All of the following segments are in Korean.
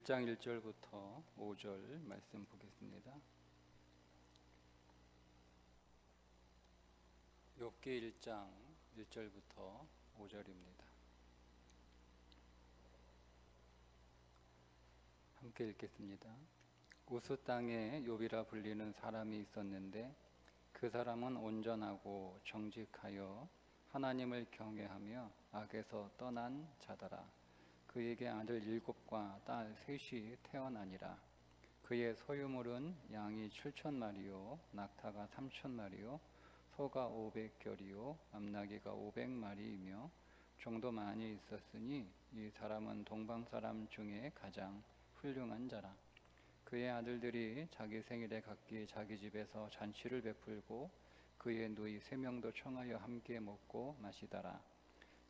1장 1절부터 5절 말씀 보겠습니다. 욥기 1장 1절부터 5절입니다. 함께 읽겠습니다. 우스 땅에 욥이라 불리는 사람이 있었는데 그 사람은 온전하고 정직하여 하나님을 경외하며 악에서 떠난 자더라. 그에게 아들 7과 딸 3이 태어나니라. 그의 소유물은 양이 7,000마리요 낙타가 3,000마리요 소가 500결이요 암나귀가 500마리이며 종도 많이 있었으니 이 사람은 동방 사람 중에 가장 훌륭한 자라. 그의 아들들이 자기 생일에 각기 자기 집에서 잔치를 베풀고 그의 누이 3명도 청하여 함께 먹고 마시더라.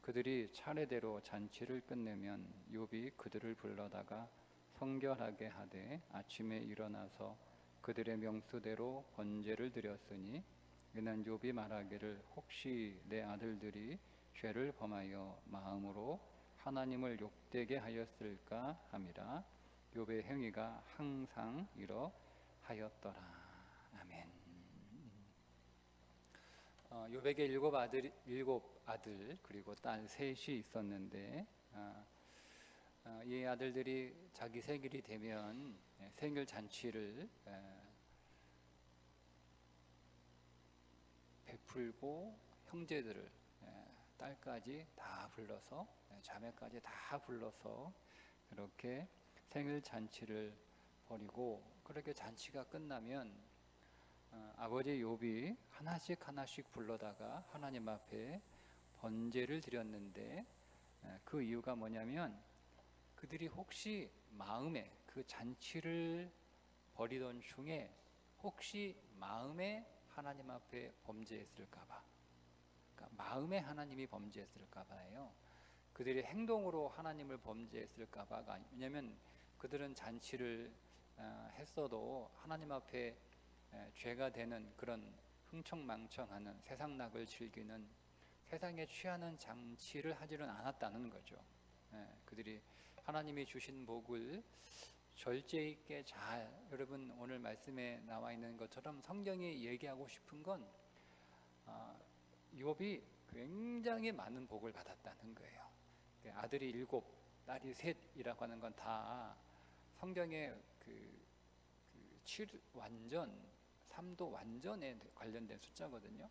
그들이 차례대로 잔치를 끝내면 욥이 그들을 불러다가 성결하게 하되 아침에 일어나서 그들의 명수대로 번제를 드렸으니 이는 욥이 말하기를 혹시 내 아들들이 죄를 범하여 마음으로 하나님을 욕되게 하였을까 함이라. 욥의 행위가 항상 이러하였더라. 아멘. 욥에게 7 아들 그리고 딸 3이 있었는데 이 아들들이 자기 생일이 되면 생일 잔치를 베풀고 형제들을 딸까지 다 불러서 자매까지 다 불러서 그렇게 생일 잔치를 벌이고 그렇게 잔치가 끝나면 아버지 욥이 하나씩 불러다가 하나님 앞에 번제를 드렸는데 그 이유가 뭐냐면 그들이 혹시 마음에 그 잔치를 벌이던 중에 혹시 마음에 하나님 앞에 범죄했을까봐, 그러니까 마음에 하나님이 범죄했을까봐예요. 그들이 행동으로 하나님을 범죄했을까봐가 아니, 왜냐하면 그들은 잔치를 했어도 하나님 앞에 죄가 되는 그런 흥청망청하는 세상낙을 즐기는 세상에 취하는 잔치를 하지는 않았다는 거죠. 그들이 하나님이 주신 복을 절제 있게 잘, 여러분 오늘 말씀에 나와 있는 것처럼 성경이 얘기하고 싶은 건 욥이 굉장히 많은 복을 받았다는 거예요. 아들이 7, 딸이 3이라고 하는 건 다 성경의 그 7 완전 3도 완전에 관련된 숫자거든요.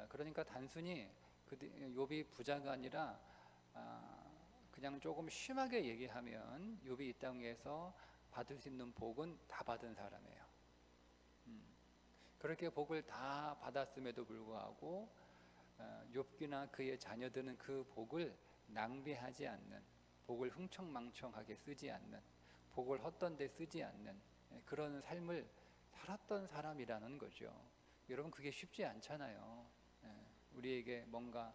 그러니까 단순히 욥이 부자가 아니라 그냥 조금 심하게 얘기하면 욥이 이 땅에서 받을 수 있는 복은 다 받은 사람이에요. 그렇게 복을 다 받았음에도 불구하고 욥기나 그의 자녀들은 그 복을 낭비하지 않는, 복을 흥청망청하게 쓰지 않는, 복을 헛된 데 쓰지 않는 그런 삶을 살았던 사람이라는 거죠. 여러분 그게 쉽지 않잖아요. 우리에게 뭔가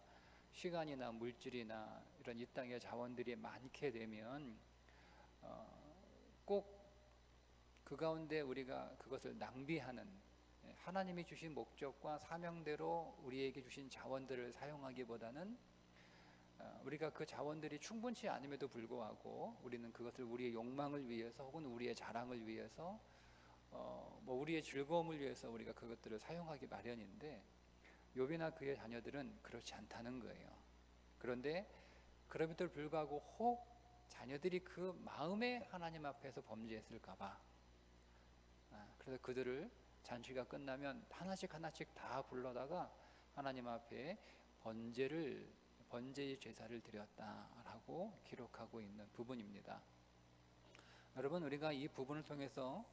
시간이나 물질이나 이런 이 땅의 자원들이 많게 되면 꼭 그 가운데 우리가 그것을 낭비하는, 하나님이 주신 목적과 사명대로 우리에게 주신 자원들을 사용하기보다는 우리가 그 자원들이 충분치 않음에도 불구하고 우리는 그것을 우리의 욕망을 위해서 혹은 우리의 자랑을 위해서 우리의 즐거움을 위해서 우리가 그것들을 사용하기 마련인데 욥이나 그의 자녀들은 그렇지 않다는 거예요. 그런데 그럼에도 불구하고 혹 자녀들이 그 마음에 하나님 앞에서 범죄했을까봐 그래서 그들을 잔치가 끝나면 하나씩 다 불러다가 하나님 앞에 번제의 제사를 드렸다라고 기록하고 있는 부분입니다. 여러분 우리가 이 부분을 통해서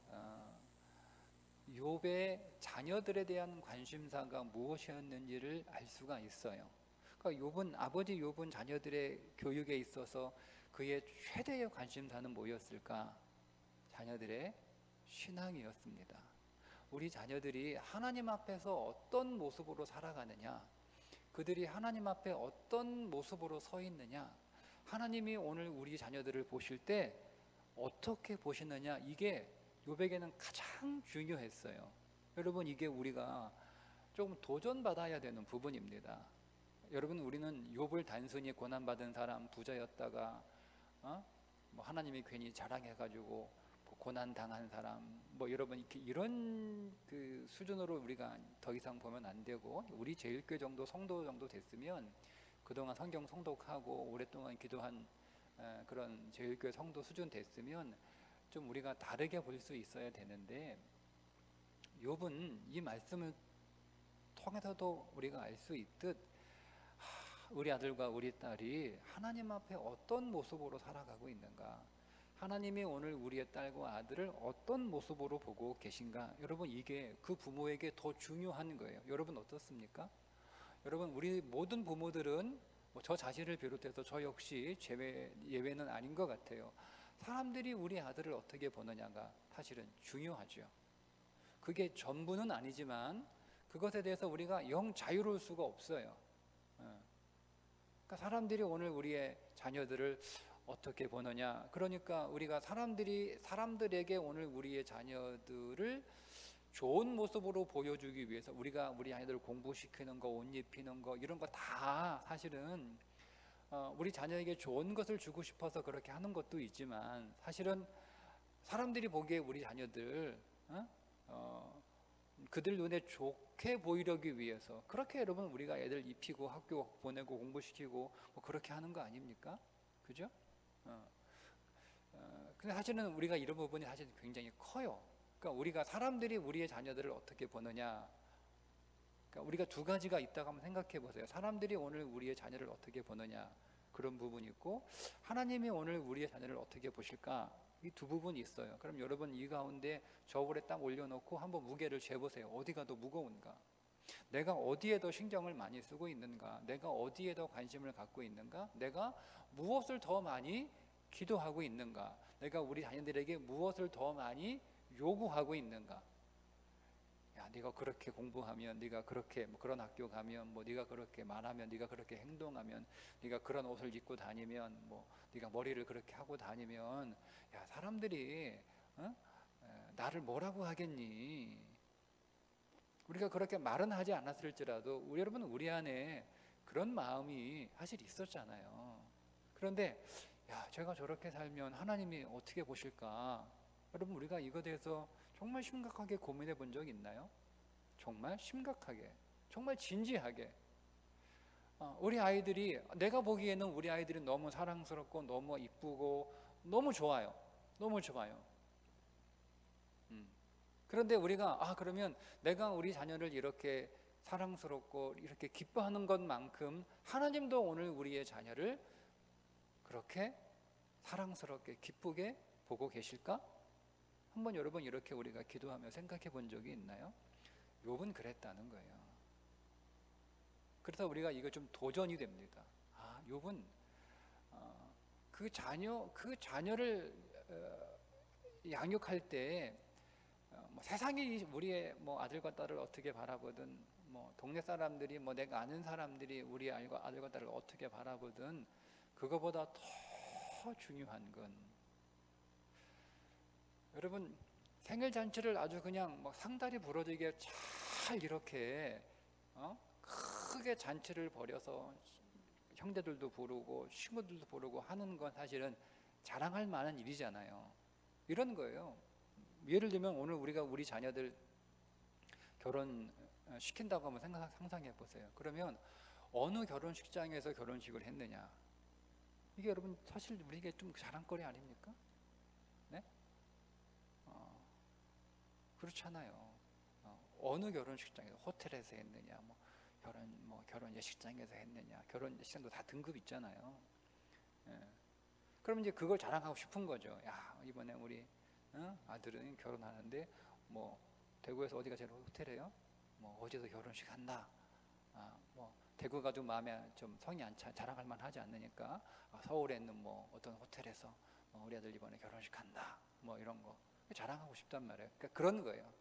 욥의 자녀들에 대한 관심사가 무엇이었는지를 알 수가 있어요. 그러니까 아버지 욥은 자녀들의 교육에 있어서 그의 최대의 관심사는 뭐였을까? 자녀들의 신앙이었습니다. 우리 자녀들이 하나님 앞에서 어떤 모습으로 살아가느냐, 그들이 하나님 앞에 어떤 모습으로 서 있느냐, 하나님이 오늘 우리 자녀들을 보실 때 어떻게 보시느냐, 이게 욥에게는 가장 중요했어요. 여러분 이게 우리가 조금 도전받아야 되는 부분입니다. 여러분 우리는 욥을 단순히 고난받은 사람, 부자였다가 뭐 하나님이 괜히 자랑해가지고 뭐 고난 당한 사람, 뭐 여러분 이렇게 이런 그 수준으로 우리가 더 이상 보면 안 되고, 우리 제일교회 정도 성도 정도 됐으면 그동안 성경 통독하고 오랫동안 기도한 그런 제일교회 성도 수준 됐으면 좀 우리가 다르게 볼 수 있어야 되는데, 욥은 이 말씀을 통해서도 우리가 알 수 있듯 우리 아들과 우리 딸이 하나님 앞에 어떤 모습으로 살아가고 있는가, 하나님이 오늘 우리의 딸과 아들을 어떤 모습으로 보고 계신가, 여러분 이게 그 부모에게 더 중요한 거예요. 여러분 어떻습니까? 여러분 우리 모든 부모들은 저 자신을 비롯해서 저 역시 예외는 아닌 것 같아요. 사람들이 우리 아들을 어떻게 보느냐가 사실은 중요하죠. 그게 전부는 아니지만 그것에 대해서 우리가 영 자유로울 수가 없어요. 그러니까 사람들이 오늘 우리의 자녀들을 어떻게 보느냐, 그러니까 우리가 사람들에게 오늘 우리의 자녀들을 좋은 모습으로 보여주기 위해서 우리가 우리 아이들을 공부시키는 거, 옷 입히는 거, 이런 거 다 사실은 우리 자녀에게 좋은 것을 주고 싶어서 그렇게 하는 것도 있지만, 사실은 사람들이 보기에 우리 자녀들 그들 눈에 좋게 보이려기 위해서 그렇게 여러분 우리가 애들 입히고 학교 보내고 공부시키고 뭐 그렇게 하는 거 아닙니까? 그죠? 근데 사실은 우리가 이런 부분이 사실 굉장히 커요. 그러니까 우리가 사람들이 우리의 자녀들을 어떻게 보느냐, 그러니까 우리가 두 가지가 있다고 한번 생각해 보세요. 사람들이 오늘 우리의 자녀를 어떻게 보느냐, 그런 부분이 있고, 하나님이 오늘 우리의 자녀를 어떻게 보실까, 이 두 부분이 있어요. 그럼 여러분 이 가운데 저울에 딱 올려놓고 한번 무게를 재보세요. 어디가 더 무거운가, 내가 어디에 더 신경을 많이 쓰고 있는가, 내가 어디에 더 관심을 갖고 있는가, 내가 무엇을 더 많이 기도하고 있는가, 내가 우리 자녀들에게 무엇을 더 많이 요구하고 있는가. 야, 네가 그렇게 공부하면, 네가 그렇게 뭐 그런 학교 가면, 뭐 네가 그렇게 말하면, 네가 그렇게 행동하면, 네가 그런 옷을 입고 다니면, 뭐 네가 머리를 그렇게 하고 다니면, 야, 사람들이 나를 뭐라고 하겠니? 우리가 그렇게 말은 하지 않았을지라도 여러분 우리 안에 그런 마음이 사실 있었잖아요. 그런데 야, 제가 저렇게 살면 하나님이 어떻게 보실까? 여러분 우리가 이거에 대해서 정말 심각하게 고민해 본 적 있나요? 정말 심각하게, 정말 진지하게. 우리 아이들이, 내가 보기에는 우리 아이들이 너무 사랑스럽고 너무 이쁘고 너무 좋아요. 너무 좋아요. 그런데 우리가 그러면 내가 우리 자녀를 이렇게 사랑스럽고 이렇게 기뻐하는 것만큼 하나님도 오늘 우리의 자녀를 그렇게 사랑스럽게 기쁘게 보고 계실까? 한번 여러분 이렇게 우리가 기도하며 생각해 본 적이 있나요? 욥은 그랬다는 거예요. 그래서 우리가 이거 좀 도전이 됩니다. 욥은 그 자녀를 양육할 때 뭐 세상이 우리의 뭐 아들과 딸을 어떻게 바라보든, 뭐 동네 사람들이, 뭐 내가 아는 사람들이 우리 아들과 딸을 어떻게 바라보든, 그거보다 더 중요한 건, 여러분 생일 잔치를 아주 그냥 막 상다리 부러지게 잘 이렇게 크게 잔치를 벌여서 형제들도 부르고 친구들도 부르고 하는 건 사실은 자랑할 만한 일이잖아요. 이런 거예요. 예를 들면 오늘 우리가 우리 자녀들 결혼 시킨다고 한번 상상해 보세요. 그러면 어느 결혼식장에서 결혼식을 했느냐, 이게 여러분 사실 우리에게 좀 자랑거리 아닙니까? 네? 그렇잖아요. 어느 결혼식장에서, 호텔에서 했느냐, 결혼 예식장에서 했느냐, 결혼 예식장도 다 등급 있잖아요. 그럼 이제 그걸 자랑하고 싶은 거죠. 야, 이번에 우리 아들은 결혼하는데 뭐 대구에서 어디가 제일 호텔이에요? 뭐 어디서 결혼식 한다. 뭐 대구가 좀 마음에 좀 성이 안 차, 자랑할 만하지 않으니까 서울에 있는 뭐 어떤 호텔에서 우리 아들 이번에 결혼식 한다. 뭐 이런 거 자랑하고 싶단 말이에요. 그러니까 그런 거예요.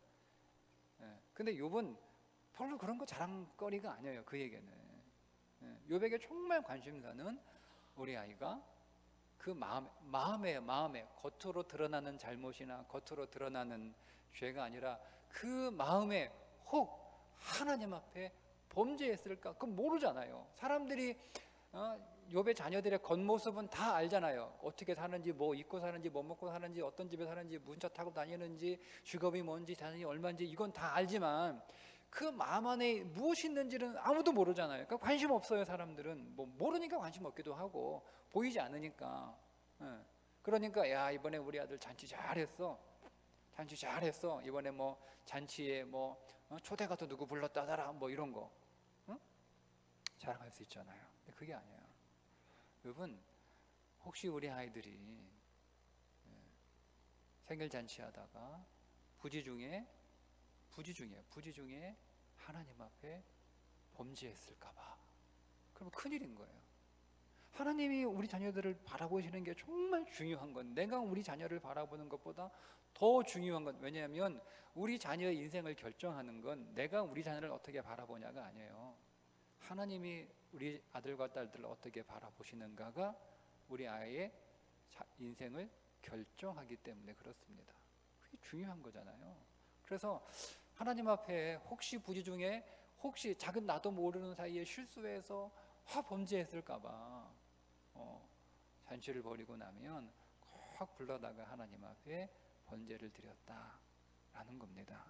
근데 욥은 별로 그런 거 자랑거리가 아니에요. 그에게는. 욥에게 정말 관심사는 우리 아이가 그 마음에 겉으로 드러나는 잘못이나 겉으로 드러나는 죄가 아니라 그 마음에 혹 하나님 앞에 범죄했을까? 그건 모르잖아요. 사람들이 욥의 자녀들의 겉모습은 다 알잖아요. 어떻게 사는지, 뭐 입고 사는지, 뭐 먹고 사는지, 어떤 집에 사는지, 문자 타고 다니는지, 직업이 뭔지, 자녀이 얼마인지 이건 다 알지만 그 마음 안에 무엇이 있는지는 아무도 모르잖아요. 그러니까 관심 없어요. 사람들은 뭐 모르니까 관심 없기도 하고 보이지 않으니까. 예. 그러니까 야, 이번에 우리 아들 잔치 잘했어. 잔치 잘했어. 이번에 뭐 잔치에 뭐 초대 가서 누구 불렀다더라 뭐 이런 거 자랑할 수 있잖아요. 근데 그게 아니에요. 여러분, 혹시 우리 아이들이 생일 잔치하다가 부지 중에 하나님 앞에 범죄했을까봐, 그러면 큰일인 거예요. 하나님이 우리 자녀들을 바라보시는 게 정말 중요한 건, 내가 우리 자녀를 바라보는 것보다 더 중요한 건, 왜냐하면 우리 자녀의 인생을 결정하는 건 내가 우리 자녀를 어떻게 바라보냐가 아니에요. 하나님이 우리 아들과 딸들을 어떻게 바라보시는가가 우리 아이의 인생을 결정하기 때문에 그렇습니다. 그게 중요한 거잖아요. 그래서 하나님 앞에 혹시 부지 중에 혹시 작은 나도 모르는 사이에 실수해서 범죄했을까봐 잔치를 벌이고 나면 꼭 불러다가 하나님 앞에 번제를 드렸다라는 겁니다.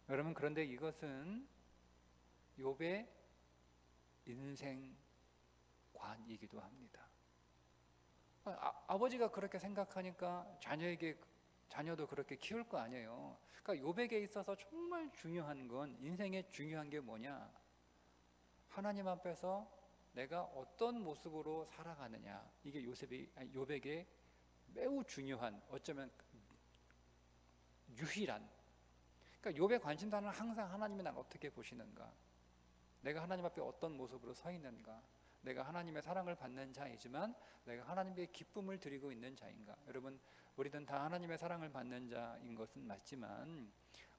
여러분, 그런데 이것은 욥의 인생관이기도 합니다. 아버지가 그렇게 생각하니까 자녀도 그렇게 키울 거 아니에요. 그러니까 욥에게 있어서 정말 중요한 건, 인생에 중요한 게 뭐냐? 하나님 앞에서 내가 어떤 모습으로 살아가느냐. 이게 욥에게 매우 중요한, 어쩌면 유일한. 그러니까 욥의 관심사는 항상 하나님이 날 어떻게 보시는가, 내가 하나님 앞에 어떤 모습으로 서 있는가, 내가 하나님의 사랑을 받는 자이지만 내가 하나님께 기쁨을 드리고 있는 자인가. 여러분, 우리는 다 하나님의 사랑을 받는 자인 것은 맞지만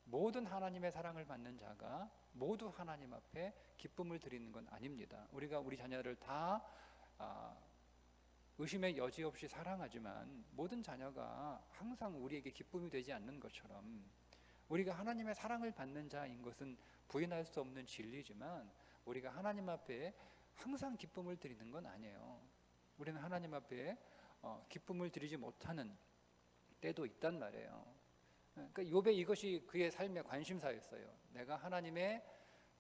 모든 하나님의 사랑을 받는 자가 모두 하나님 앞에 기쁨을 드리는 건 아닙니다. 우리가 우리 자녀를 다 의심의 여지 없이 사랑하지만 모든 자녀가 항상 우리에게 기쁨이 되지 않는 것처럼, 우리가 하나님의 사랑을 받는 자인 것은 부인할 수 없는 진리지만 우리가 하나님 앞에 항상 기쁨을 드리는 건 아니에요. 우리는 하나님 앞에 기쁨을 드리지 못하는 때도 있단 말이에요. 그러니까 욥의 이것이 그의 삶의 관심사였어요. 내가 하나님의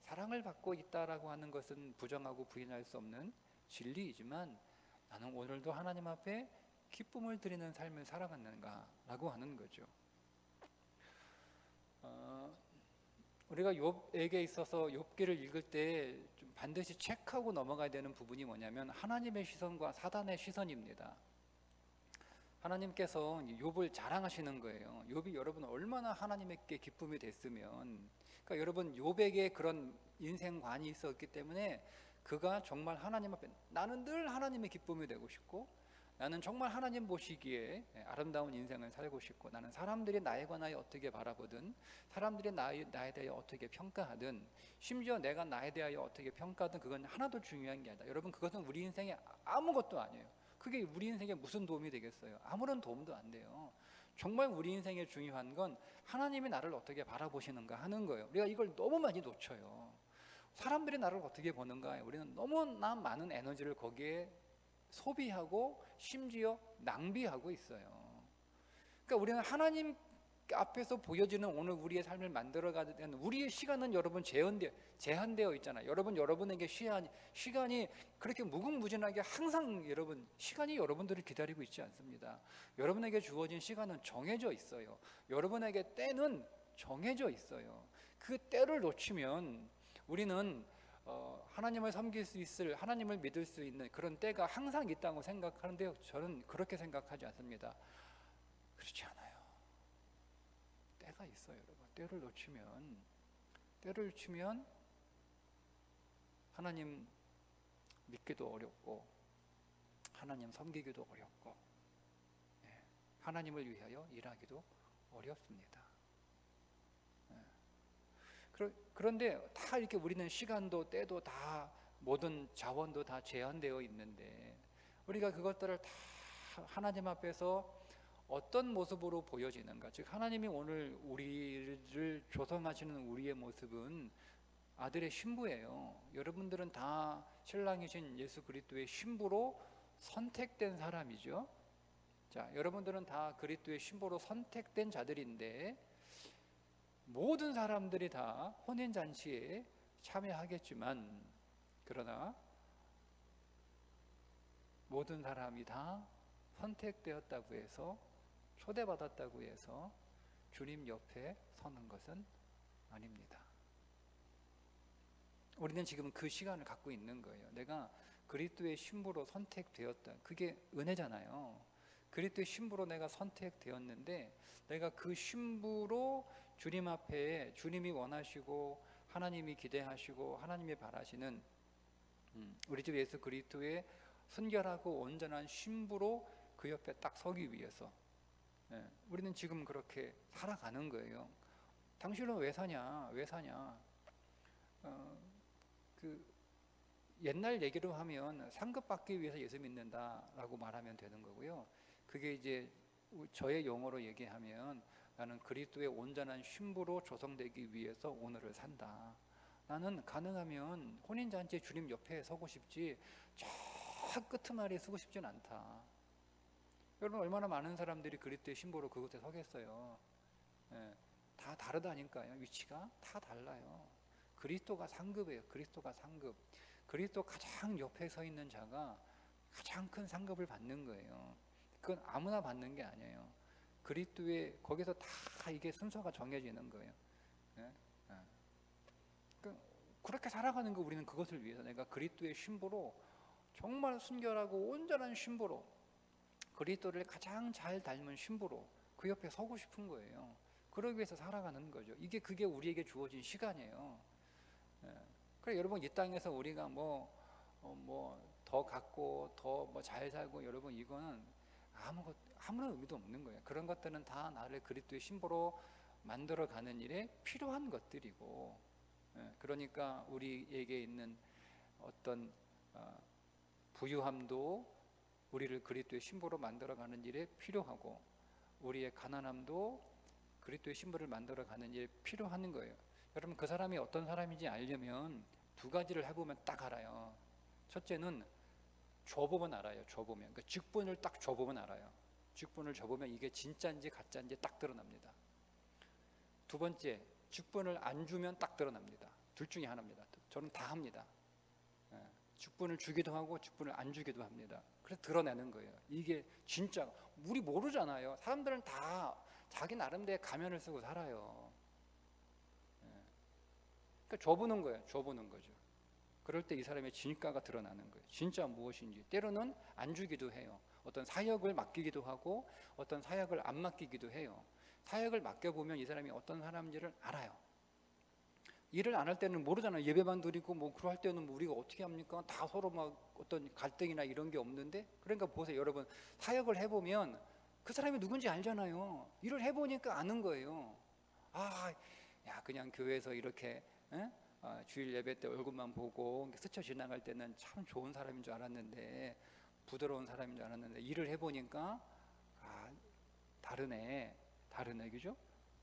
사랑을 받고 있다라고 하는 것은 부정하고 부인할 수 없는 진리이지만 나는 오늘도 하나님 앞에 기쁨을 드리는 삶을 살아갔는가라고 하는 거죠. 우리가 욥에게 있어서 욥기를 읽을 때 좀 반드시 체크하고 넘어가야 되는 부분이 뭐냐면 하나님의 시선과 사단의 시선입니다. 하나님께서 욥을 자랑하시는 거예요. 욥이 여러분 얼마나 하나님께 기쁨이 됐으면, 그러니까 여러분 욥에게 그런 인생관이 있었기 때문에 그가 정말 하나님 앞에 나는 늘 하나님의 기쁨이 되고 싶고, 나는 정말 하나님 보시기에 아름다운 인생을 살고 싶고, 나는 사람들이 나에 관하여 어떻게 바라보든, 사람들이 나에 대하여 어떻게 평가하든, 심지어 내가 나에 대하여 어떻게 평가하든 그건 하나도 중요한 게 아니다. 여러분, 그것은 우리 인생에 아무것도 아니에요. 그게 우리 인생에 무슨 도움이 되겠어요? 아무런 도움도 안 돼요. 정말 우리 인생에 중요한 건 하나님이 나를 어떻게 바라보시는가 하는 거예요. 우리가 이걸 너무 많이 놓쳐요. 사람들이 나를 어떻게 보는가, 우리는 너무나 많은 에너지를 거기에 소비하고 심지어 낭비하고 있어요. 그러니까 우리는 하나님 앞에서 보여지는 오늘 우리의 삶을 만들어가야 되는 우리의 시간은 여러분 제한되어 있잖아요. 여러분에게 시간이 그렇게 무궁무진하게 항상 시간이 여러분들을 기다리고 있지 않습니다. 여러분에게 주어진 시간은 정해져 있어요. 여러분에게 때는 정해져 있어요. 그 때를 놓치면 우리는 하나님을 섬길 수 있을, 하나님을 믿을 수 있는 그런 때가 항상 있다고 생각하는데요, 저는 그렇게 생각하지 않습니다. 그렇지 않아요. 때가 있어요, 여러분. 때를 놓치면 하나님 믿기도 어렵고 하나님 섬기기도 어렵고 하나님을 위하여 일하기도 어렵습니다. 그런데 다 이렇게 우리는 시간도 때도 다 모든 자원도 다 제한되어 있는데 우리가 그것들을 다 하나님 앞에서 어떤 모습으로 보여지는가, 즉 하나님이 오늘 우리를 조성하시는 우리의 모습은 아들의 신부예요. 여러분들은 다 신랑이신 예수 그리스도의 신부로 선택된 사람이죠. 자, 여러분들은 다 그리스도의 신부로 선택된 자들인데 모든 사람들이 다 혼인 잔치에 참여하겠지만, 그러나 모든 사람이 다 선택되었다고 해서, 초대받았다고 해서 주님 옆에 서는 것은 아닙니다. 우리는 지금 그 시간을 갖고 있는 거예요. 내가 그리스도의 신부로 선택되었다. 그게 은혜잖아요. 그리스도의 신부로 내가 선택되었는데, 내가 그 신부로 주님 앞에 주님이 원하시고 하나님이 기대하시고 하나님이 바라시는 우리 주 예수 그리스도의 순결하고 온전한 신부로 그 옆에 딱 서기 위해서 우리는 지금 그렇게 살아가는 거예요. 당신은 왜 사냐? 왜 사냐? 그 옛날 얘기로 하면 상급 받기 위해서 예수 믿는다라고 말하면 되는 거고요. 그게 이제 저의 용어로 얘기하면 나는 그리스도의 온전한 신부로 조성되기 위해서 오늘을 산다. 나는 가능하면 혼인잔치에 주님 옆에 서고 싶지 저 끄트머리에 서고 싶진 않다. 여러분, 얼마나 많은 사람들이 그리스도의 신부로 그곳에 서겠어요. 다 다르다니까요. 위치가 다 달라요. 그리스도가 상급이에요. 그리스도가 상급. 그리스도 가장 옆에 서 있는 자가 가장 큰 상급을 받는 거예요. 그건 아무나 받는 게 아니에요. 그리스도의 거기서 다 이게 순서가 정해지는 거예요. 그렇게 살아가는 거, 우리는 그것을 위해서 내가 그리스도의 신부로 정말 순결하고 온전한 신부로, 그리스도를 가장 잘 닮은 신부로 그 옆에 서고 싶은 거예요. 그러기 위해서 살아가는 거죠. 그게 우리에게 주어진 시간이에요. 그래, 여러분, 이 땅에서 우리가 더 갖고 더 잘 살고, 여러분, 이거는 아무런 의미도 없는 거예요. 그런 것들은 다 나를 그리스도의 신부로 만들어가는 일에 필요한 것들이고, 그러니까 우리에게 있는 어떤 부유함도 우리를 그리스도의 신부로 만들어가는 일에 필요하고, 우리의 가난함도 그리스도의 신부를 만들어가는 일에 필요한 거예요. 여러분, 그 사람이 어떤 사람인지 알려면 두 가지를 해보면 딱 알아요. 첫째는 줘보면 알아요. 줘보면, 그러니까 직분을 딱 줘보면 알아요. 직분을 줘보면 이게 진짜인지 가짜인지 딱 드러납니다. 두 번째, 직분을 안 주면 딱 드러납니다. 둘 중에 하나입니다. 저는 다 합니다. 직분을 주기도 하고 직분을 안 주기도 합니다. 그래서 드러내는 거예요. 이게 진짜, 우리 모르잖아요. 사람들은 다 자기 나름대로 가면을 쓰고 살아요. 그러니까 줘보는 거예요. 줘보는 거죠. 그럴 때 이 사람의 진가가 드러나는 거예요. 진짜 무엇인지. 때로는 안 주기도 해요. 어떤 사역을 맡기기도 하고 어떤 사역을 안 맡기기도 해요. 사역을 맡겨보면 이 사람이 어떤 사람인지를 알아요. 일을 안 할 때는 모르잖아요. 예배만 드리고 그럴 때는 우리가 어떻게 합니까? 다 서로 어떤 갈등이나 이런 게 없는데. 그러니까 보세요, 여러분, 사역을 해보면 그 사람이 누군지 알잖아요. 일을 해보니까 아는 거예요. 야, 그냥 교회에서 이렇게 주일 예배 때 얼굴만 보고 스쳐 지나갈 때는 참 좋은 사람인 줄 알았는데, 부드러운 사람인 줄 알았는데, 일을 해보니까 다르네, 그죠?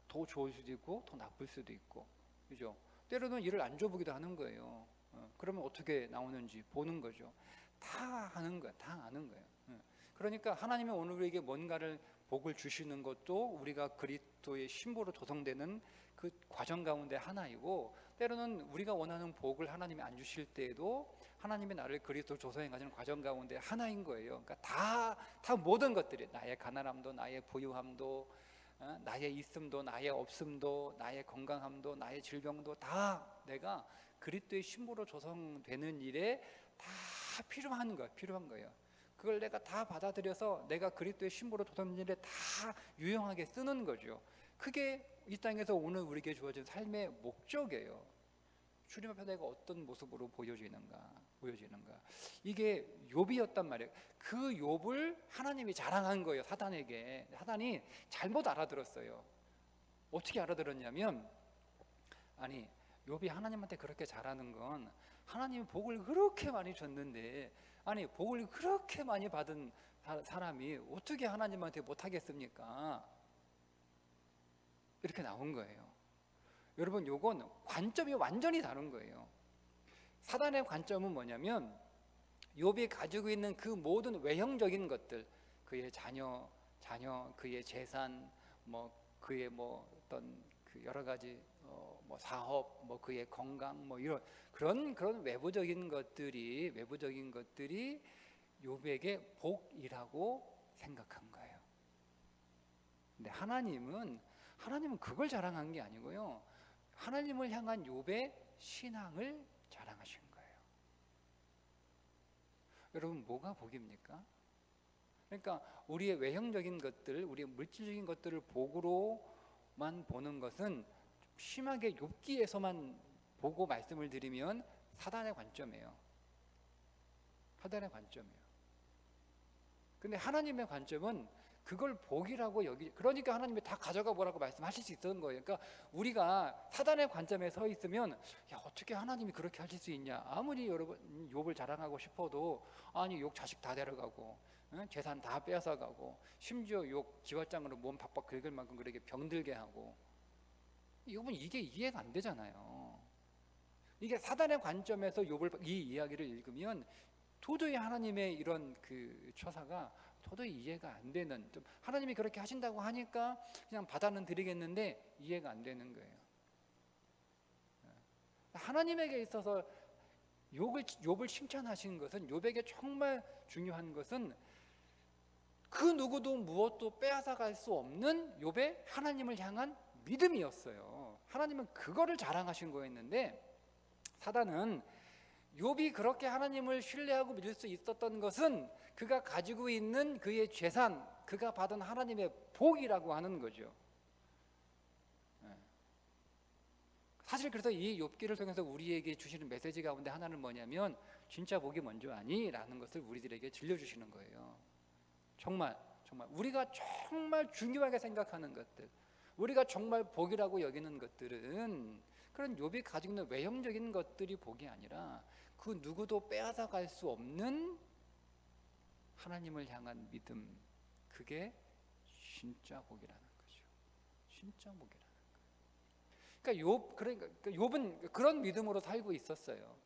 더 좋을 수도 있고 더 나쁠 수도 있고, 그죠? 때로는 일을 안 줘보기도 하는 거예요. 그러면 어떻게 나오는지 보는 거죠. 다 아는 거야. 다 아는 거예요. 그러니까 하나님이 오늘 우리에게 뭔가를 복을 주시는 것도 우리가 그리스도의 신부로 조성되는 그 과정 가운데 하나이고, 때로는 우리가 원하는 복을 하나님이 안 주실 때에도 하나님이 나를 그리스도 조성해 가는 과정 가운데 하나인 거예요. 그러니까 다 모든 것들이, 나의 가난함도, 나의 부유함도, 나의 있음도, 나의 없음도, 나의 건강함도, 나의 질병도 다 내가 그리스도의 신부로 조성되는 일에 다 필요한 거예요. 그걸 내가 다 받아들여서 내가 그리스도의 신부로 조성되는 일에 다 유용하게 쓰는 거죠. 그게 이 땅에서 오늘 우리에게 주어진 삶의 목적이에요. 주님 앞에 내가 어떤 모습으로 보여지는가. 이게 욥이었단 말이에요. 그 욥을 하나님이 자랑한 거예요. 사단에게. 사단이 잘못 알아들었어요. 어떻게 알아들었냐면, 욥이 하나님한테 그렇게 잘하는 건, 하나님이 복을 그렇게 많이 줬는데, 복을 그렇게 많이 받은 사람이 어떻게 하나님한테 못하겠습니까? 이렇게 나온 거예요. 여러분, 요건 관점이 완전히 다른 거예요. 사단의 관점은 뭐냐면 욥이 가지고 있는 그 모든 외형적인 것들, 그의 자녀, 그의 재산, 뭐 그의 뭐 어떤 그 여러 가지 뭐 사업, 뭐 그의 건강, 뭐 이런 그런 외부적인 것들이 욥에게 복이라고 생각한 거예요. 근데 하나님은 그걸 자랑한 게 아니고요. 하나님을 향한 욥의 신앙을 자랑하신 거예요. 여러분, 뭐가 복입니까? 그러니까 우리의 외형적인 것들, 우리의 물질적인 것들을 복으로만 보는 것은 심하게 욥기에서만 보고 말씀을 드리면 사단의 관점이에요. 사단의 관점이에요. 근데 하나님의 관점은 그걸 복이라고 그러니까 하나님이 다 가져가 보라고 말씀하실 수 있던 거예요. 그러니까 우리가 사단의 관점에 서 있으면, 야, 어떻게 하나님이 그렇게 하실 수 있냐? 아무리 여러분 욥을 자랑하고 싶어도, 아니 욥 자식 다 데려가고, 재산 다 빼앗아가고, 심지어 욥 기왓장으로 몸 박박 긁을 만큼 그렇게 병들게 하고, 욥은 이게 이해가 안 되잖아요. 이게 사단의 관점에서 욥을 이 이야기를 읽으면 도저히 하나님의 이런 그 처사가 도저히 이해가 안 되는, 좀 하나님이 그렇게 하신다고 하니까 그냥 받아는 드리겠는데 이해가 안 되는 거예요. 하나님에게 있어서 욥을 칭찬하신 것은, 욥에게 정말 중요한 것은 그 누구도 무엇도 빼앗아갈 수 없는 욥의 하나님을 향한 믿음이었어요. 하나님은 그거를 자랑하신 거였는데, 사단은 욥이 그렇게 하나님을 신뢰하고 믿을 수 있었던 것은 그가 가지고 있는 그의 재산, 그가 받은 하나님의 복이라고 하는 거죠. 사실 그래서 이 욥기를 통해서 우리에게 주시는 메시지 가운데 하나는 뭐냐면, 진짜 복이 뭔지 아니? 라는 것을 우리들에게 들려주시는 거예요. 정말 우리가 정말 중요하게 생각하는 것들, 우리가 정말 복이라고 여기는 것들은 그런 욥이 가지고 있는 외형적인 것들이 복이 아니라 그 누구도 빼앗아갈 수 없는 하나님을 향한 믿음, 그게 진짜 복이라는 거죠. 진짜 복이라는 거예요. 그러니까 욥은 그런 믿음으로 살고 있었어요.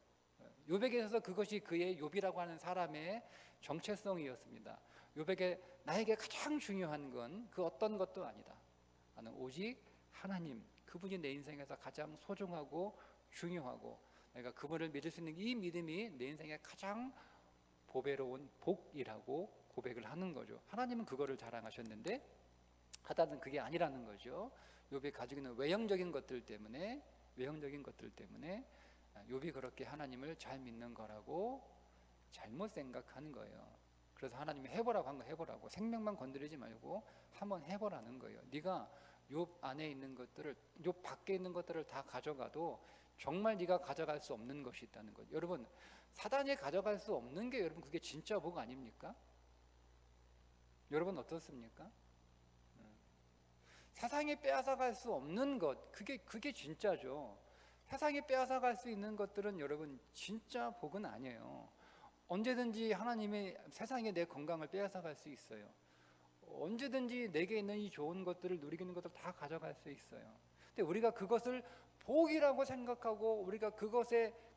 욥에게 있어서 그것이 그의 욥이라고 하는 사람의 정체성이었습니다. 욥에게 나에게 가장 중요한 건 그 어떤 것도 아니다. 나는 오직 하나님, 그분이 내 인생에서 가장 소중하고 중요하고, 내가 그분을 믿을 수 있는 이 믿음이 내 인생의 가장 보배로운 복이라고 고백을 하는 거죠. 하나님은 그거를 자랑하셨는데 하다는 그게 아니라는 거죠. 욥이 가지고 있는 외형적인 것들 때문에 욥이 그렇게 하나님을 잘 믿는 거라고 잘못 생각하는 거예요. 그래서 하나님이 해보라고 한 거 해보라고, 생명만 건드리지 말고 한번 해보라는 거예요. 네가 욥 안에 있는 것들을, 욥 밖에 있는 것들을 다 가져가도 정말 네가 가져갈 수 없는 것이 있다는 거예요. 여러분, 사단이 가져갈 수 없는 게, 여러분, 그게 진짜 복 아닙니까? 여러분 어떻습니까? 세상이 빼앗아갈 수 없는 것, 그게 진짜죠. 세상이 빼앗아갈 수 있는 것들은 여러분 진짜 복은 아니에요. 언제든지 하나님이 세상에 내 건강을 빼앗아갈 수 있어요. 언제든지 내게 있는 이 좋은 것들을, 누리고 있는 것들을 다 가져갈 수 있어요. 근데 우리가 그것을 복이라고 생각하고 우리가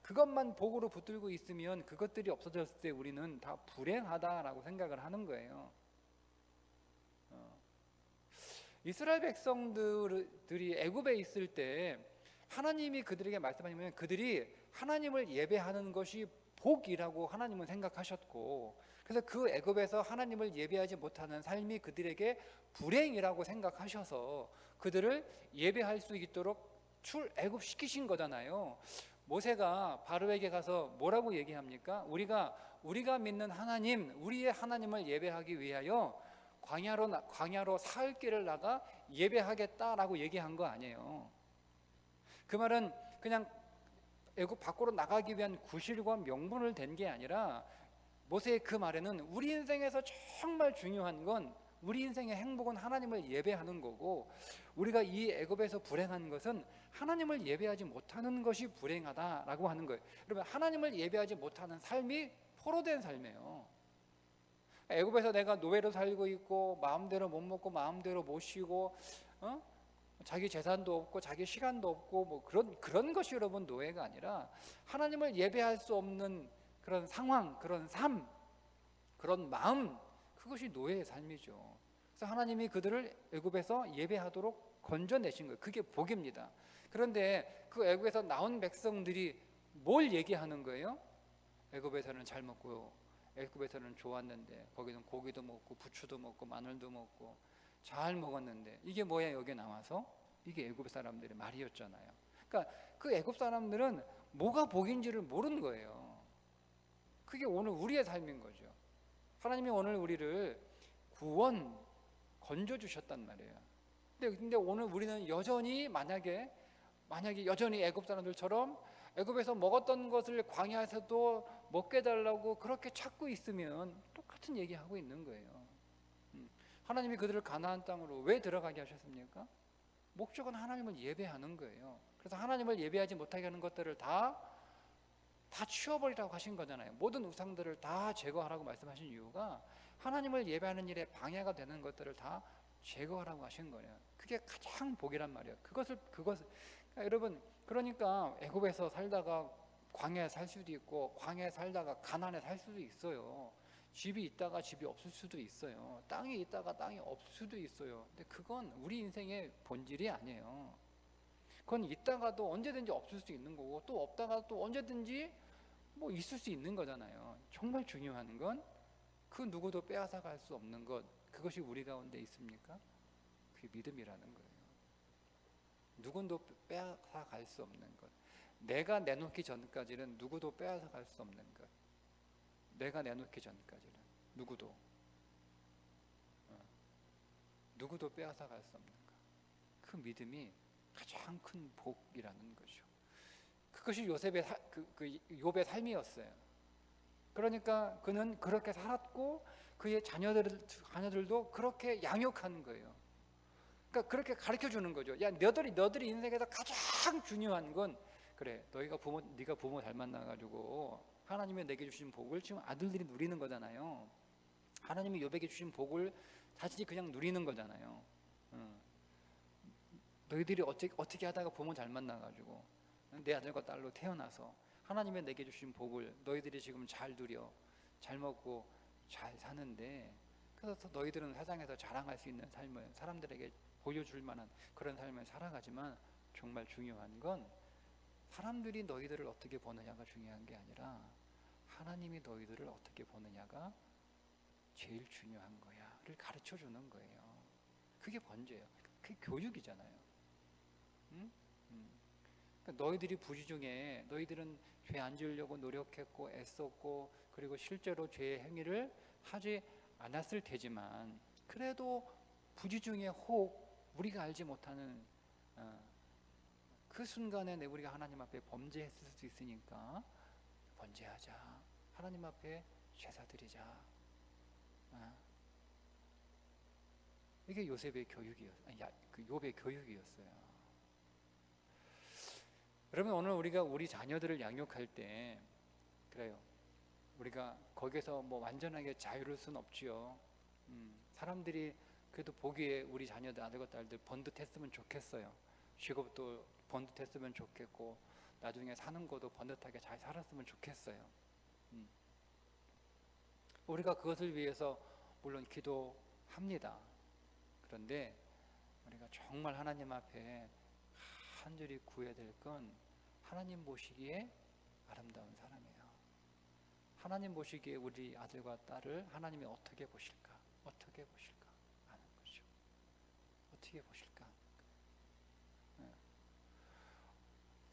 그것만 복으로 붙들고 있으면, 그것들이 없어졌을 때 우리는 다 불행하다라고 생각을 하는 거예요. 이스라엘 백성들이 애굽에 있을 때 하나님이 그들에게 말씀하시면 그들이 하나님을 예배하는 것이 복이라고 하나님은 생각하셨고, 그래서 그 애굽에서 하나님을 예배하지 못하는 삶이 그들에게 불행이라고 생각하셔서 그들을 예배할 수 있도록 출애굽시키신 거잖아요. 모세가 바로에게 가서 뭐라고 얘기합니까? 우리가 믿는 하나님, 우리의 하나님을 예배하기 위하여 광야로 사흘 길을 나가 예배하겠다라고 얘기한 거 아니에요. 그 말은 그냥 애굽 밖으로 나가기 위한 구실과 명분을 댄 게 아니라, 모세의 그 말에는 우리 인생에서 정말 중요한 건, 우리 인생의 행복은 하나님을 예배하는 거고, 우리가 이 애굽에서 불행한 것은 하나님을 예배하지 못하는 것이 불행하다라고 하는 거예요. 여러분, 하나님을 예배하지 못하는 삶이 포로된 삶이에요. 애굽에서 내가 노예로 살고 있고, 마음대로 못 먹고 마음대로 못 쉬고, 자기 재산도 없고 자기 시간도 없고 뭐 그런 것이 여러분 노예가 아니라 하나님을 예배할 수 없는 그런 상황, 그런 삶, 그런 마음, 그것이 노예의 삶이죠. 그래서 하나님이 그들을 애굽에서 예배하도록 건져내신 거예요. 그게 복입니다. 그런데 그 애굽에서 나온 백성들이 뭘 얘기하는 거예요? 애굽에서는 잘 먹고 애굽에서는 좋았는데 거기는 고기도 먹고 부추도 먹고 마늘도 먹고 잘 먹었는데 이게 뭐야 여기 나와서? 이게 애굽 사람들의 말이었잖아요. 그러니까 그 애굽 사람들은 뭐가 복인지를 모르는 거예요. 그게 오늘 우리의 삶인 거죠. 하나님이 오늘 우리를 구원 건져 주셨단 말이에요. 근데 오늘 우리는 여전히 만약에 여전히 애굽 사람들처럼 애굽에서 먹었던 것을 광야에서도 먹게 해달라고 그렇게 찾고 있으면 똑같은 얘기하고 있는 거예요. 하나님이 그들을 가나안 땅으로 왜 들어가게 하셨습니까? 목적은 하나님을 예배하는 거예요. 그래서 하나님을 예배하지 못하게 하는 것들을 다 치워버리라고 하신 거잖아요. 모든 우상들을 다 제거하라고 말씀하신 이유가 하나님을 예배하는 일에 방해가 되는 것들을 다 제거하라고 하신 거예요. 그게 가장 복이란 말이에요. 그것을 그러니까 여러분, 그러니까 애굽에서 살다가 광야에 살 수도 있고 광야에 살다가 가나안에 살 수도 있어요. 집이 있다가 집이 없을 수도 있어요. 땅이 있다가 땅이 없을 수도 있어요. 근데 그건 우리 인생의 본질이 아니에요. 그건 있다가도 언제든지 없을 수 있는 거고 또 없다가 또 언제든지 뭐 있을 수 있는 거잖아요. 정말 중요한 건 그 누구도 빼앗아 갈 수 없는 것, 그것이 우리 가운데 있습니까? 그게 믿음이라는 거예요. 누구도 빼앗아 갈 수 없는 것, 내가 내놓기 전까지는 누구도 빼앗아 갈 수 없는 것, 내가 내놓기 전까지는 누구도 빼앗아 갈 수 없는 것, 그 믿음이 가장 큰 복이라는 거죠. 그것이 요셉의 욥의 삶이었어요. 그러니까 그는 그렇게 살았고 그의 자녀들도 그렇게 양육하는 거예요. 그러니까 그렇게 가르쳐 주는 거죠. 야, 너희들이 인생에서 가장 중요한 건 그래, 네가 부모 잘 만나가지고 하나님이 내게 주신 복을 지금 아들들이 누리는 거잖아요. 하나님이 욥에게 주신 복을 자신이 그냥 누리는 거잖아요. 너희들이 어떻게 하다가 부모 잘 만나가지고 내 아들과 딸로 태어나서 하나님이 내게 주신 복을 너희들이 지금 잘 누려 잘 먹고 잘 사는데, 그래서 너희들은 세상에서 자랑할 수 있는 삶을, 사람들에게 보여줄 만한 그런 삶을 살아가지만 정말 중요한 건 사람들이 너희들을 어떻게 보느냐가 중요한 게 아니라 하나님이 너희들을 어떻게 보느냐가 제일 중요한 거야를 가르쳐 주는 거예요. 그게 번제예요. 그게 교육이잖아요. 응? 그러니까 너희들이 부지중에 너희들은 죄 안 지으려고 노력했고 애썼고 그리고 실제로 죄의 행위를 하지 않았을 테지만 그래도 부지중에 혹 우리가 알지 못하는 그 순간에 우리가 하나님 앞에 범죄했을 수 있으니까 번제하자, 하나님 앞에 제사드리자. 이게 요셉의 욥의 교육이었어요. 여러분, 오늘 우리가 우리 자녀들을 양육할 때 그래요. 우리가 거기서 뭐 완전하게 자유로울 수는 없지요. 사람들이 그래도 보기에 우리 자녀들, 아들과 딸들 번듯했으면 좋겠어요. 직업도 번듯했으면 좋겠고 나중에 사는 것도 번듯하게 잘 살았으면 좋겠어요. 우리가 그것을 위해서 물론 기도합니다. 그런데 우리가 정말 하나님 앞에 간절히 구해야 될 건 하나님 보시기에 아름다운 사람이에요. 하나님 보시기에 우리 아들과 딸을 하나님이 어떻게 보실까? 어떻게 보실까? 하는 거죠. 어떻게 보실까?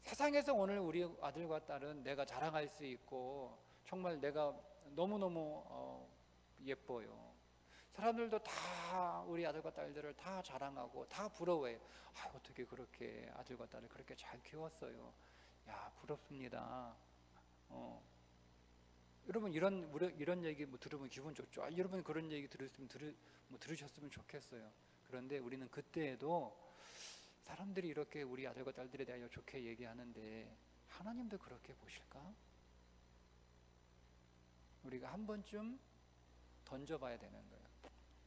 세상에서 오늘 우리 아들과 딸은 내가 자랑할 수 있고 정말 내가 너무너무 예뻐요. 사람들도 다 우리 아들과 딸들을 다 자랑하고 다 부러워해요. 어떻게 그렇게 아들과 딸을 그렇게 잘 키웠어요. 야, 부럽습니다. 여러분 이런 얘기 들으면 기분 좋죠. 여러분 그런 얘기 들으셨으면 좋겠어요. 그런데 우리는 그때에도 사람들이 이렇게 우리 아들과 딸들에 대하여 좋게 얘기하는데 하나님도 그렇게 보실까? 우리가 한 번쯤 던져봐야 되는 거예요.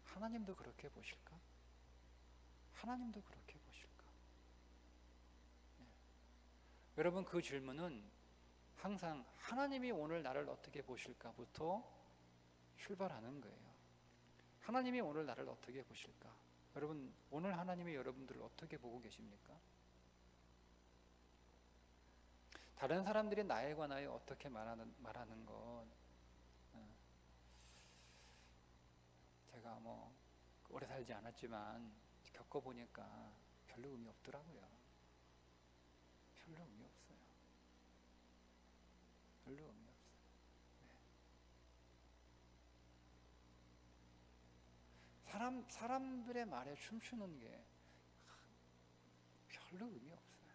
하나님도 그렇게 보실까? 하나님도 그렇게 보실까? 여러분, 그 질문은 항상 하나님이 오늘 나를 어떻게 보실까부터 출발하는 거예요. 하나님이 오늘 나를 어떻게 보실까? 여러분, 오늘 하나님이 여러분들을 어떻게 보고 계십니까? 다른 사람들이 나에 관하여 어떻게 말하는 것, 제가 뭐 오래 살지 않았지만 겪어보니까 별로 의미 없더라고요. 별로 의미 없어요. 별로 의미 없어요. 사람들의 말에 춤추는 게 별로 의미 없어요.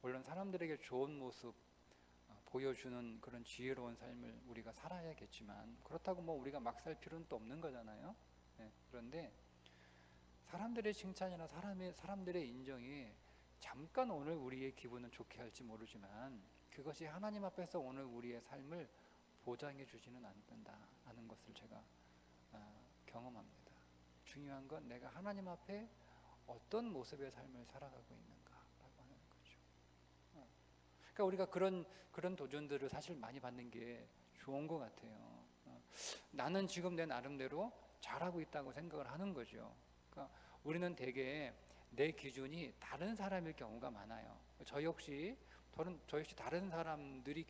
물론 사람들에게 좋은 모습 보여주는 그런 지혜로운 삶을 우리가 살아야겠지만, 그렇다고 뭐 우리가 막 살 필요는 또 없는 거잖아요. 네, 그런데 사람들의 칭찬이나 사람들의 인정이 잠깐 오늘 우리의 기분은 좋게 할지 모르지만, 그것이 하나님 앞에서 오늘 우리의 삶을 보장해 주지는 않는다는 것을 제가 경험합니다. 중요한 건 내가 하나님 앞에 어떤 모습의 삶을 살아가고 있는가라고 하는 거죠. 그러니까 우리가 그런 도전들을 사실 많이 받는 게 좋은 것 같아요. 나는 지금 내 나름대로 잘하고 있다고 생각을 하는 거죠. 그러니까 우리는 대개 내 기준이 다른 사람일 경우가 많아요. 저 역시 다른 사람들이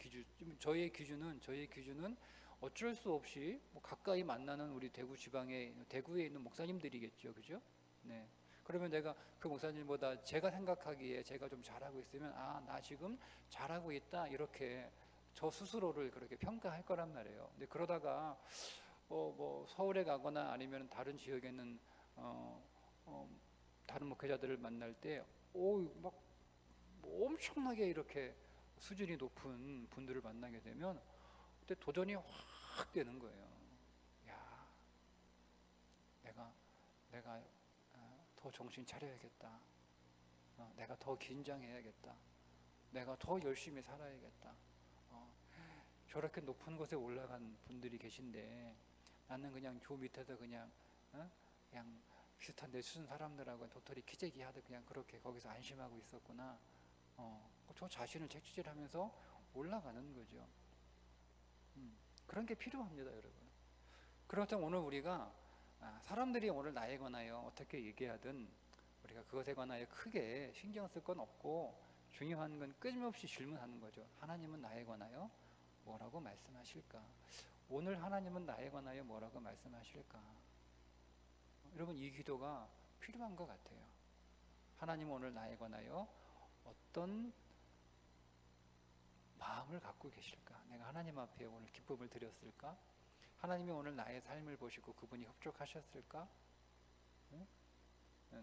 저의 기준은 어쩔 수 없이 뭐 가까이 만나는 우리 대구에 있는 목사님들이겠죠, 그죠? 네. 그러면 내가 그 목사님보다 제가 생각하기에 제가 좀 잘하고 있으면, 나 지금 잘하고 있다, 이렇게 저 스스로를 그렇게 평가할 거란 말이에요. 근데 그러다가 뭐 서울에 가거나 아니면 다른 지역에 있는 다른 목회자들을 만날 때, 막 엄청나게 이렇게 수준이 높은 분들을 만나게 되면 그때 도전이 확 되는 거예요. 야, 내가 더 정신 차려야겠다. 내가 더 긴장해야겠다. 내가 더 열심히 살아야겠다. 저렇게 높은 곳에 올라간 분들이 계신데 나는 그냥 저 밑에서 그냥 비슷한 내 수준 사람들하고 도토리 키재기 하듯 그냥 그렇게 거기서 안심하고 있었구나. 저 자신을 채찍질하면서 올라가는 거죠. 그런 게 필요합니다, 여러분. 그렇다면 오늘 우리가 사람들이 오늘 나에 관하여 어떻게 얘기하든 우리가 그것에 관하여 크게 신경 쓸 건 없고, 중요한 건 끊임없이 질문하는 거죠. 하나님은 나에 관하여 뭐라고 말씀하실까? 오늘 하나님은 나에 관하여 뭐라고 말씀하실까? 여러분, 이 기도가 필요한 것 같아요. 하나님 오늘 나에 관하여 어떤 마음을 갖고 계실까? 내가 하나님 앞에 오늘 기쁨을 드렸을까? 하나님이 오늘 나의 삶을 보시고 그분이 흡족하셨을까? 응?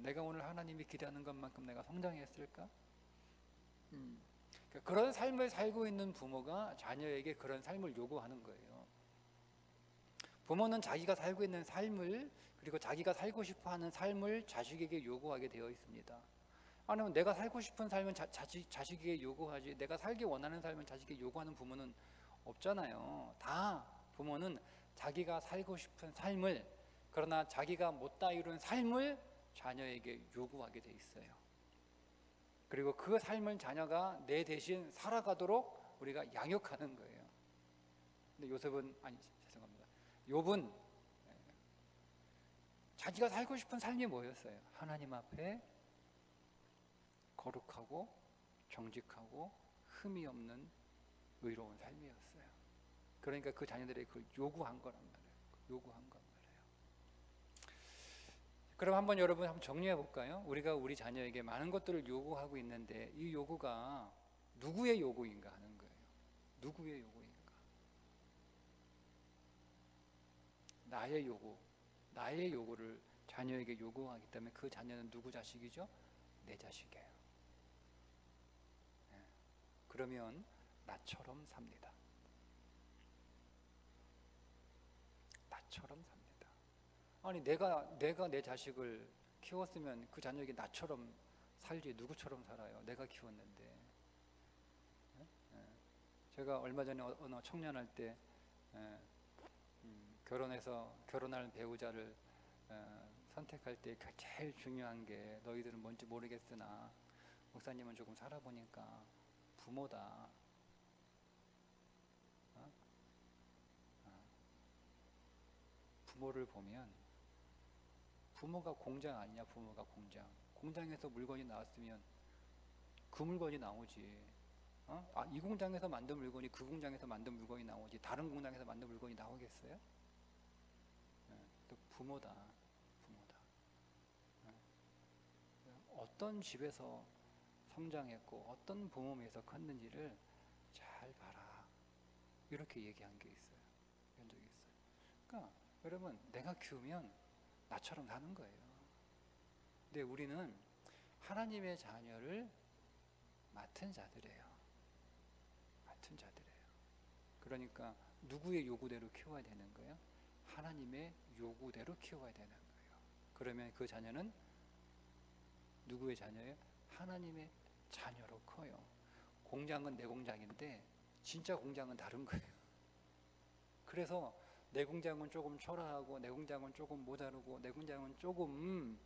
내가 오늘 하나님이 기대하는 것만큼 내가 성장했을까? 그러니까 그런 삶을 살고 있는 부모가 자녀에게 그런 삶을 요구하는 거예요. 부모는 자기가 살고 있는 삶을, 그리고 자기가 살고 싶어하는 삶을 자식에게 요구하게 되어 있습니다. 아니면 내가 살고 싶은 삶은 자식에게 요구하지, 내가 살기 원하는 삶을 자식에게 요구하는 부모는 없잖아요. 다 부모는 자기가 살고 싶은 삶을, 그러나 자기가 못다 이룬 삶을 자녀에게 요구하게 돼 있어요. 그리고 그 삶을 자녀가 내 대신 살아가도록 우리가 양육하는 거예요. 근데 욥은 자기가 살고 싶은 삶이 뭐였어요? 하나님 앞에 거룩하고 정직하고 흠이 없는 의로운 삶이었어요. 그러니까 그 자녀들에게 그걸 요구한 거란 말이에요. 요구한 건 말이에요. 그럼 여러분 한번 정리해 볼까요? 우리가 우리 자녀에게 많은 것들을 요구하고 있는데 이 요구가 누구의 요구인가 하는 거예요. 누구의 요구인가? 나의 요구를 자녀에게 요구하기 때문에 그 자녀는 누구 자식이죠? 내 자식이에요. 그러면 나처럼 삽니다. 나처럼 삽니다. 아니 내가 내 자식을 키웠으면 그 자녀에게 나처럼 살지 누구처럼 살아요? 내가 키웠는데. 제가 얼마 전에 어느 청년할 때 결혼할 배우자를 선택할 때 제일 중요한 게, 너희들은 뭔지 모르겠으나 목사님은 조금 살아보니까 부모다. 부모를 보면 부모가 공장 아니냐? 부모가 공장. 공장에서 물건이 나왔으면 그 물건이 나오지. 이 공장에서 만든 물건이 그 공장에서 만든 물건이 나오지. 다른 공장에서 만든 물건이 나오겠어요? 또 부모다. 부모다. 어떤 집에서 성장했고 어떤 부모에서 컸는지를 잘 봐라. 이렇게 얘기한 게 있어요. 이런 적이 있어요. 그러니까 여러분, 내가 키우면 나처럼 사는 거예요. 근데 우리는 하나님의 자녀를 맡은 자들이에요. 맡은 자들이에요. 그러니까 누구의 요구대로 키워야 되는 거예요? 하나님의 요구대로 키워야 되는 거예요. 그러면 그 자녀는 누구의 자녀예요? 하나님의 자녀로 커요. 공장은 내 공장인데 진짜 공장은 다른 거예요. 그래서 내 공장은 조금 초라하고 내 공장은 조금 모자르고 내 공장은 조금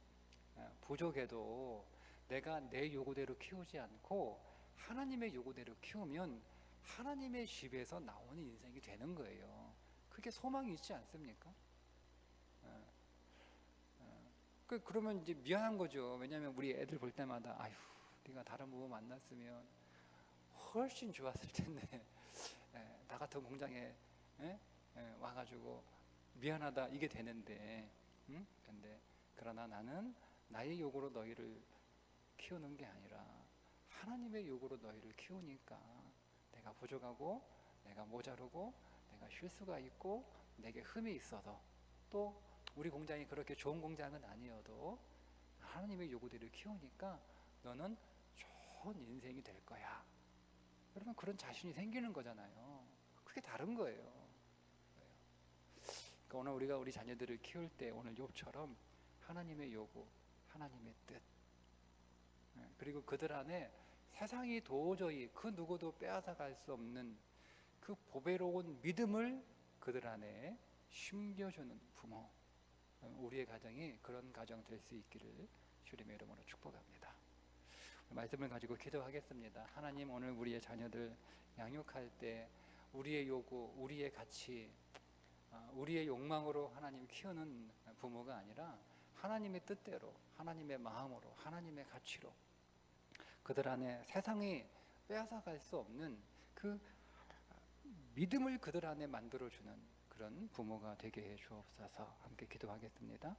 부족해도 내가 내 요구대로 키우지 않고 하나님의 요구대로 키우면 하나님의 집에서 나오는 인생이 되는 거예요. 그게 소망이 있지 않습니까? 그러면 이제 미안한 거죠. 왜냐하면 우리 애들 볼 때마다 아휴, 네가 다른 부모 만났으면 훨씬 좋았을 텐데 나 같은 공장에 와가지고 미안하다 이게 되는데, 근데 그러나 나는 나의 욕으로 너희를 키우는 게 아니라 하나님의 욕으로 너희를 키우니까 내가 부족하고 내가 모자르고 내가 실수가 있고 내게 흠이 있어도, 또 우리 공장이 그렇게 좋은 공장은 아니어도 하나님의 요구대로 키우니까 너는 좋은 인생이 될 거야. 그러면 그런 자신이 생기는 거잖아요. 그게 다른 거예요. 그러니까 오늘 우리가 우리 자녀들을 키울 때 오늘 욥처럼 하나님의 요구, 하나님의 뜻, 그리고 그들 안에 세상이 도저히 그 누구도 빼앗아갈 수 없는 그 보배로운 믿음을 그들 안에 심겨주는 부모, 우리의 가정이 그런 가정 될 수 있기를 주님의 이름으로 축복합니다. 말씀을 가지고 기도하겠습니다. 하나님, 오늘 우리의 자녀들 양육할 때 우리의 요구, 우리의 가치, 우리의 욕망으로 하나님 키우는 부모가 아니라 하나님의 뜻대로, 하나님의 마음으로, 하나님의 가치로 그들 안에 세상이 빼앗아갈 수 없는 그 믿음을 그들 안에 만들어주는 그런 부모가 되게 해 주옵소서. 함께 기도하겠습니다.